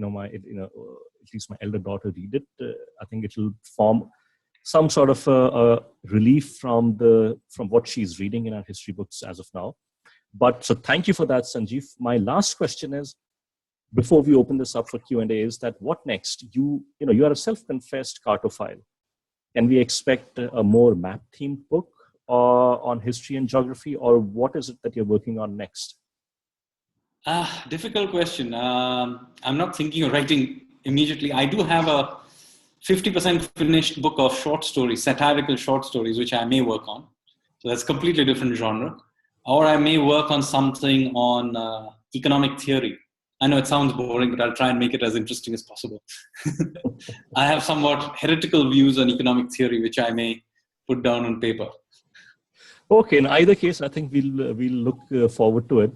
least my elder daughter read it. I think it will form some sort of a relief from what she's reading in our history books as of now. But so thank you for that, Sanjeev. My last question is, before we open this up for Q&A, is that what next? You are a self-confessed cartophile. Can we expect a more map-themed book on history and geography, or what is it that you're working on next? Difficult question. I'm not thinking of writing immediately. I do have a 50% finished book of short stories, satirical short stories, which I may work on. So that's completely different genre. Or I may work on something on economic theory. I know it sounds boring, but I'll try and make it as interesting as possible. I have somewhat heretical views on economic theory, which I may put down on paper. Okay, in either case, I think we'll look forward to it.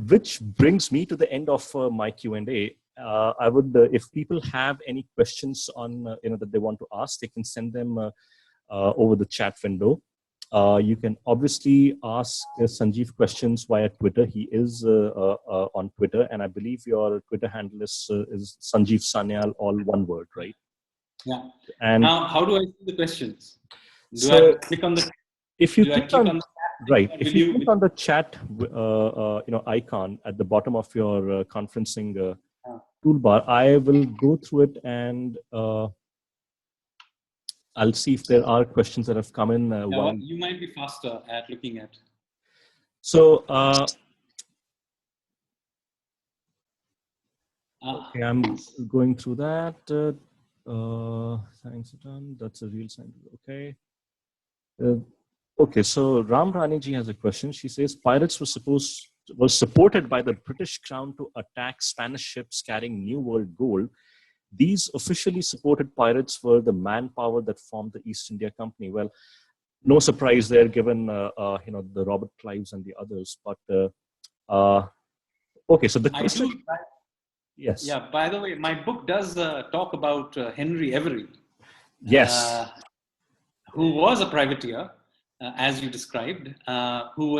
Which brings me to the end of my Q&A. I would, if people have any questions on that they want to ask, they can send them over the chat window. You can obviously ask Sanjeev questions via Twitter. He is on Twitter, and I believe your Twitter handle is Sanjeev Sanyal, all one word, right? Yeah. And now, how do I see the questions? Do I click on the? If you click on if you click on the chat, icon at the bottom of your conferencing toolbar, I will go through it and I'll see if there are questions that have come in. You might be faster at looking at. So, okay, I'm going through that. Thanks, Adam. That's a real sign. Okay. Okay, so Ram Rani ji has a question. She says pirates were supported by the British Crown to attack Spanish ships carrying New World gold. these officially supported pirates were the manpower that formed the East India Company. Well, no surprise there, given the Robert Clives and the others. But okay, so the I question, do. yes, Yeah. By the way, my book does talk about Henry Every, yes, who was a privateer, as you described, who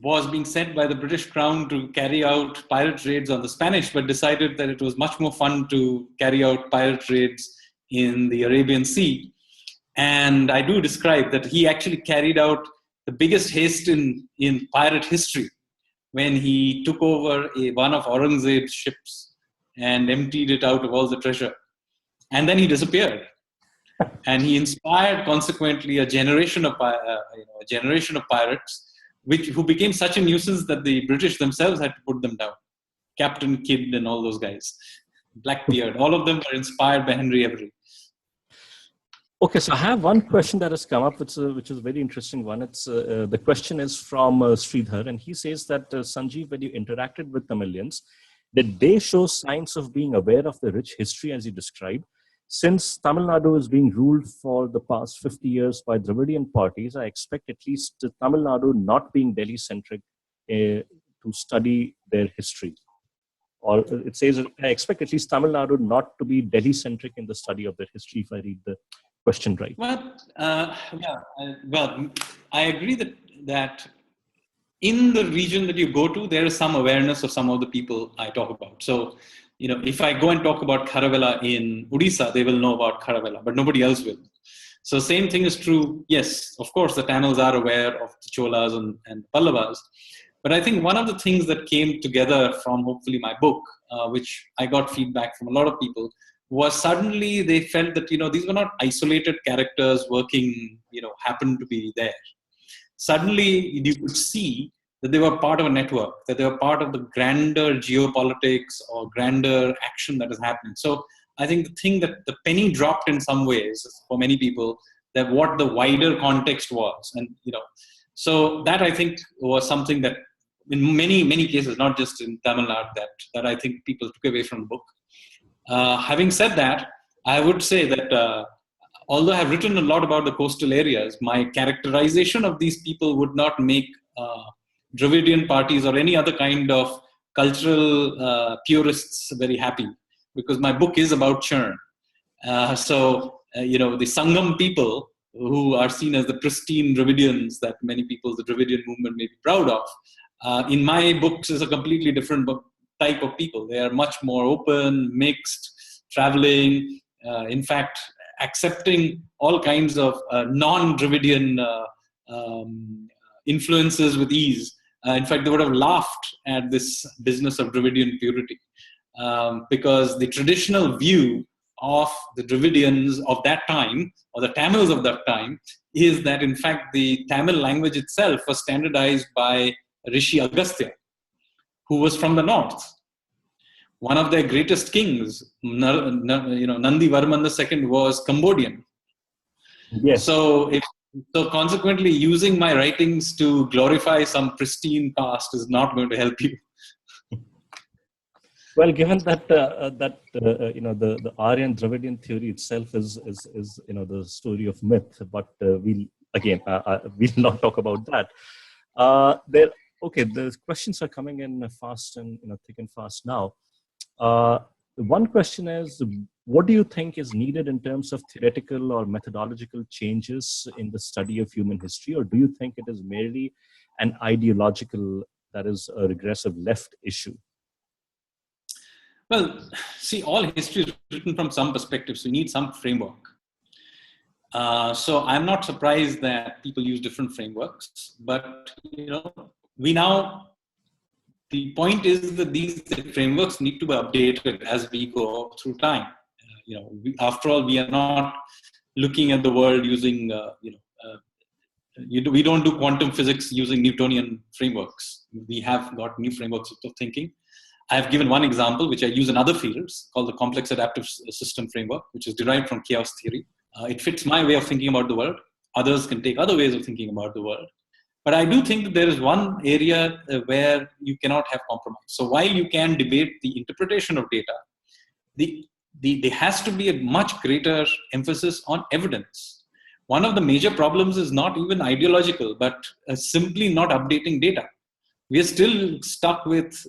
was being sent by the British Crown to carry out pirate raids on the Spanish, but decided that it was much more fun to carry out pirate raids in the Arabian Sea. And I do describe that he actually carried out the biggest haste in pirate history when he took over one of Aurangzeb's ships and emptied it out of all the treasure. And then he disappeared. And he inspired, consequently, a generation of pirates, who became such a nuisance that the British themselves had to put them down. Captain Kidd and all those guys, Blackbeard, all of them were inspired by Henry Every. Okay, so I have one question that has come up, which is a very interesting one. It's the question is from Sridhar, and he says that Sanjeev, when you interacted with Tamilians, did they show signs of being aware of the rich history as you described? Since Tamil Nadu is being ruled for the past 50 years by Dravidian parties, I expect at least Tamil Nadu not being Delhi-centric to study their history. Or it says, I expect at least Tamil Nadu not to be Delhi-centric in the study of their history, if I read the question right. Well, I agree that in the region that you go to, there is some awareness of some of the people I talk about. So, if I go and talk about Kharavela in Odisha, they will know about Kharavela, but nobody else will. So same thing is true. Yes, of course, the Tamils are aware of the Cholas and Pallavas. But I think one of the things that came together from hopefully my book, which I got feedback from a lot of people, was suddenly they felt that, these were not isolated characters working, happened to be there. Suddenly you could see that they were part of a network, that they were part of the grander geopolitics or grander action that is happening. So I think the thing that the penny dropped in some ways for many people, that what the wider context was. And, so that I think was something that in many, many cases, not just in Tamil Nadu, that I think people took away from the book. Having said that, I would say that although I've written a lot about the coastal areas, my characterization of these people would not make Dravidian parties or any other kind of cultural purists very happy, because my book is about churn. The Sangam people, who are seen as the pristine Dravidians that many people, the Dravidian movement, may be proud of, in my books is a completely different type of people. They are much more open, mixed, traveling, in fact, accepting all kinds of non-Dravidian influences with ease. In fact, they would have laughed at this business of Dravidian purity, because the traditional view of the Dravidians of that time, or the Tamils of that time, is that in fact the Tamil language itself was standardized by Rishi Agastya, who was from the north. One of their greatest kings, Nandi Varman II, was Cambodian. Yes. So consequently, using my writings to glorify some pristine caste is not going to help you. Well, given that the Aryan Dravidian theory itself is the story of myth, but we'll not talk about that. The questions are coming in fast and thick and fast now. One question is, what do you think is needed in terms of theoretical or methodological changes in the study of human history, or do you think it is merely an ideological, that is a regressive left issue? Well, see, all history is written from some perspective, so you need some framework. So I'm not surprised that people use different frameworks, but the point is that these frameworks need to be updated as we go through time. After all, we are not looking at the world using, we don't do quantum physics using Newtonian frameworks. We have got new frameworks of thinking. I have given one example, which I use in other fields, called the complex adaptive system framework, which is derived from chaos theory. It fits my way of thinking about the world. Others can take other ways of thinking about the world. But I do think that there is one area where you cannot have compromise. So while you can debate the interpretation of data, the there has to be a much greater emphasis on evidence. One of the major problems is not even ideological, but simply not updating data. We are still stuck with,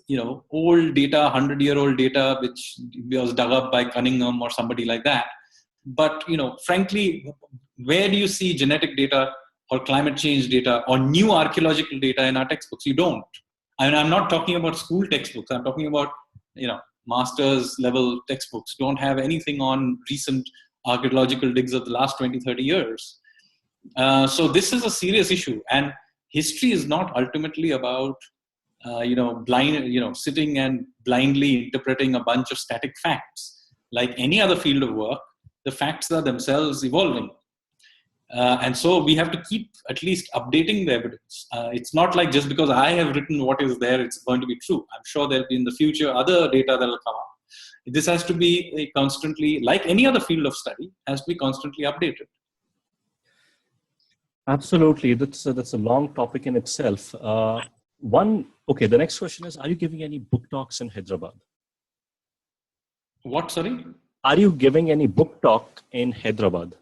old data, 100-year-old data, which was dug up by Cunningham or somebody like that. But, frankly, where do you see genetic data or climate change data or new archaeological data in our textbooks? You don't. I'm not talking about school textbooks. I'm talking about, master's level textbooks don't have anything on recent archaeological digs of the last 20, 30 years. So this is a serious issue. And history is not ultimately about, sitting and blindly interpreting a bunch of static facts. Like any other field of work, the facts are themselves evolving. And so we have to keep at least updating the evidence. It's not like just because I have written what is there, it's going to be true. I'm sure there'll be in the future other data that will come up. This has to be constantly, like any other field of study, has to be constantly updated. Absolutely. That's a long topic in itself. The next question is, are you giving any book talks in Hyderabad? What, sorry? Are you giving any book talk in Hyderabad?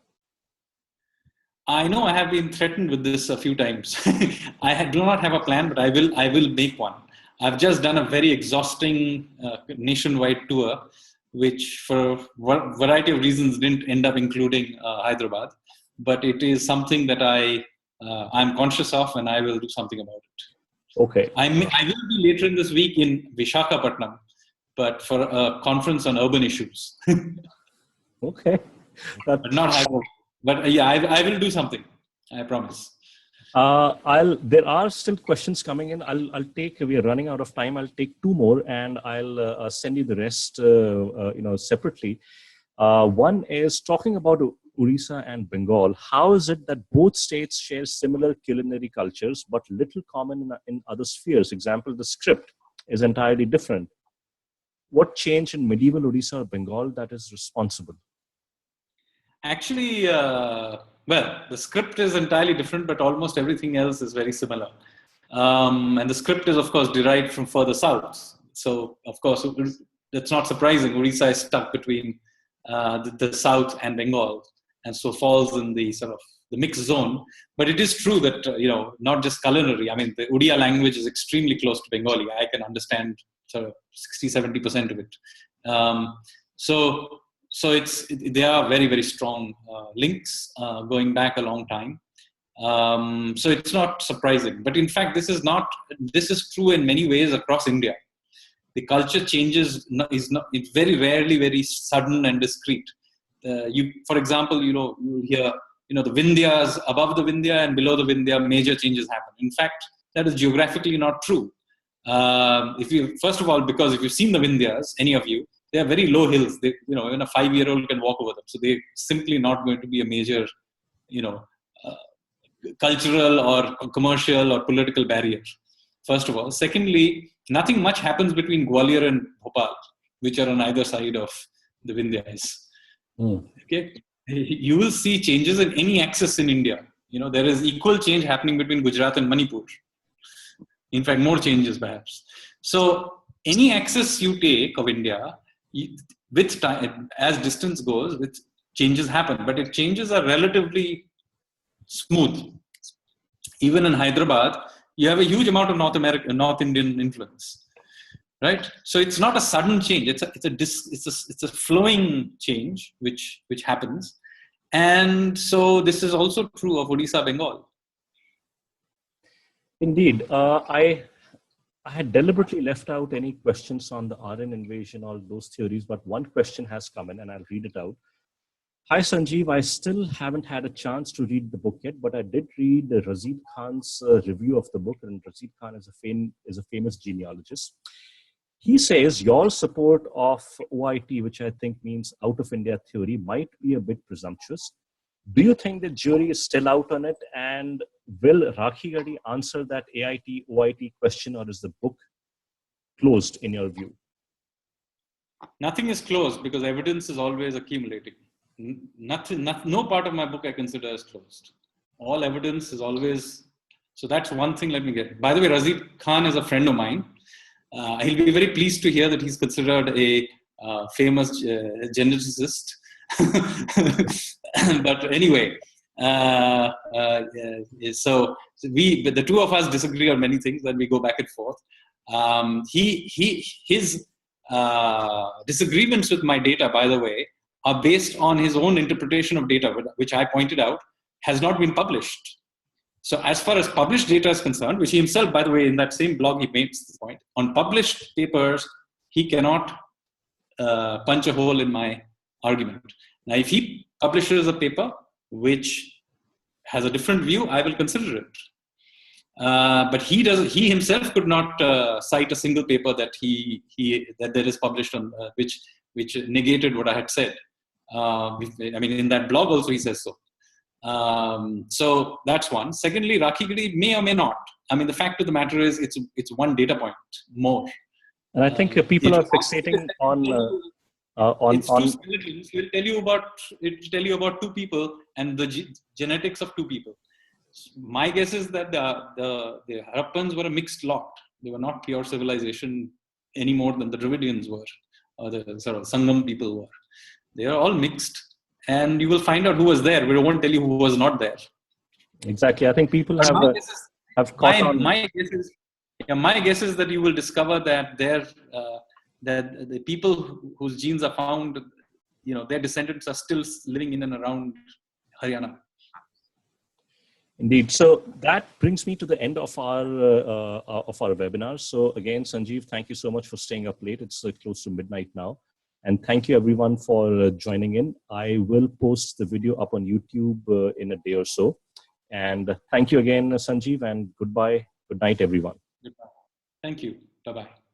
I know I have been threatened with this a few times. I do not have a plan, but I will make one. I've just done a very exhausting nationwide tour, which for a variety of reasons didn't end up including Hyderabad. But it is something that I'm conscious of, and I will do something about it. Okay. I will be later in this week in Visakhapatnam, but for a conference on urban issues. Okay. But not Hyderabad. But yeah, I will do something. I promise. There are still questions coming in. We are running out of time. I'll take two more and I'll send you the rest, separately. One is talking about Orissa and Bengal. How is it that both states share similar culinary cultures, but little common in other spheres? Example, the script is entirely different. What changed in medieval Orissa or Bengal that is responsible? Actually, the script is entirely different, but almost everything else is very similar. And the script is, of course, derived from further south. So, of course, that's not surprising. Orissa is stuck between the south and Bengal, and so falls in the sort of the mixed zone. But it is true that, not just culinary. I mean, the Odia language is extremely close to Bengali. I can understand sort of 60-70% of it. So there are very, very strong links going back a long time. So it's not surprising. But in fact, this is true in many ways across India. The culture changes it's very rarely very sudden and discrete. For example, you hear, the Vindhyas, above the Vindhya and below the Vindhya, major changes happen. In fact, that is geographically not true. First of all, because if you've seen the Vindhyas, any of you, they are very low hills. Even a 5-year-old can walk over them. So they're simply not going to be a major, cultural or commercial or political barrier. First of all. Secondly, nothing much happens between Gwalior and Bhopal, which are on either side of the Vindhyas. Okay, you will see changes in any axis in India. There is equal change happening between Gujarat and Manipur. In fact, more changes perhaps. So any axis you take of India, with time, as distance goes, with changes happen, but if changes are relatively smooth. Even in Hyderabad, you have a huge amount of North Indian influence, right? So it's not a sudden change. It's a flowing change which happens, and so this is also true of Odisha, Bengal. Indeed, I had deliberately left out any questions on the Aryan invasion, all those theories, but one question has come in and I'll read it out. Hi, Sanjeev. I still haven't had a chance to read the book yet, but I did read Rashid Khan's review of the book, and Rashid Khan is a famous genealogist. He says your support of OIT, which I think means out of India theory, might be a bit presumptuous. Do you think the jury is still out on it? And will Rakhi Gadi answer that AIT, OIT question, or is the book closed in your view? Nothing is closed because evidence is always accumulating. No part of my book I consider as closed. All evidence is always... So that's one thing let me get. By the way, Rashid Khan is a friend of mine. He'll be very pleased to hear that he's considered a famous geneticist. But anyway, so the two of us disagree on many things, and we go back and forth. His disagreements with my data, by the way, are based on his own interpretation of data, which I pointed out has not been published. So as far as published data is concerned, which he himself, by the way, in that same blog, he makes this point, on published papers, he cannot punch a hole in my argument. Now, if he publishes a paper which has a different view, I will consider it. But he himself could not cite a single paper that that is published on which negated what I had said. I mean, in that blog also he says so. So that's one. Secondly, Rakhigiri may or may not. I mean, the fact of the matter is, it's one data point more. And I think people are fixating on two skeletons. It will tell you about two people and the genetics of two people. My guess is that the Harappans were a mixed lot. They were not pure civilization any more than the Dravidians were, or the sort of Sangam people were. They are all mixed. And you will find out who was there. We won't tell you who was not there. Exactly. I think people have caught on. My guess is that you will discover that that the people whose genes are found, their descendants are still living in and around Haryana. Indeed. So that brings me to the end of our webinar. So again, Sanjeev, thank you so much for staying up late. It's close to midnight now. And thank you everyone for joining in. I will post the video up on YouTube in a day or so. And thank you again, Sanjeev, and goodbye. Good night, everyone. Goodbye. Thank you. Bye-bye.